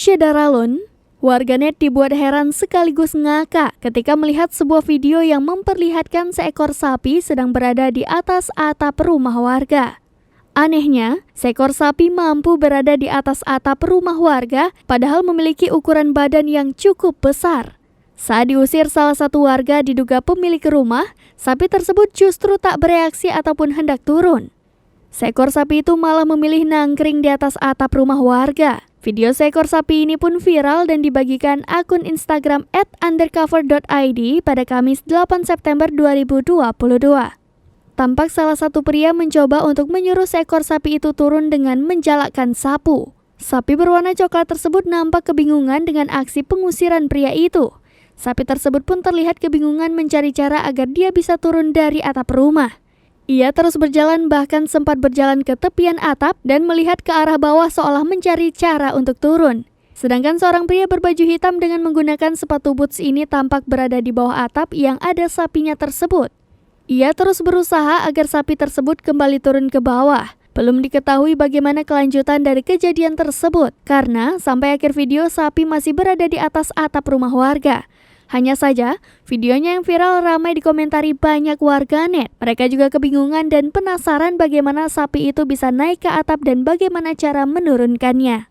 Syedaralun, warganet dibuat heran sekaligus ngakak ketika melihat sebuah video yang memperlihatkan seekor sapi sedang berada di atas atap rumah warga. Anehnya, seekor sapi mampu berada di atas atap rumah warga padahal memiliki ukuran badan yang cukup besar. Saat diusir salah satu warga diduga pemilik rumah, sapi tersebut justru tak bereaksi ataupun hendak turun. Seekor sapi itu malah memilih nangkring di atas atap rumah warga. Video seekor sapi ini pun viral dan dibagikan akun Instagram @undercover.id pada Kamis 8 September 2022. Tampak salah satu pria mencoba untuk menyuruh seekor sapi itu turun dengan menjalakkan sapu. Sapi berwarna coklat tersebut nampak kebingungan dengan aksi pengusiran pria itu. Sapi tersebut pun terlihat kebingungan mencari cara agar dia bisa turun dari atap rumah. Ia terus berjalan bahkan sempat berjalan ke tepian atap dan melihat ke arah bawah seolah mencari cara untuk turun. Sedangkan seorang pria berbaju hitam dengan menggunakan sepatu boots ini tampak berada di bawah atap yang ada sapinya tersebut. Ia terus berusaha agar sapi tersebut kembali turun ke bawah. Belum diketahui bagaimana kelanjutan dari kejadian tersebut karena sampai akhir video sapi masih berada di atas atap rumah warga. Hanya saja, videonya yang viral ramai dikomentari banyak warganet. Mereka juga kebingungan dan penasaran bagaimana sapi itu bisa naik ke atap dan bagaimana cara menurunkannya.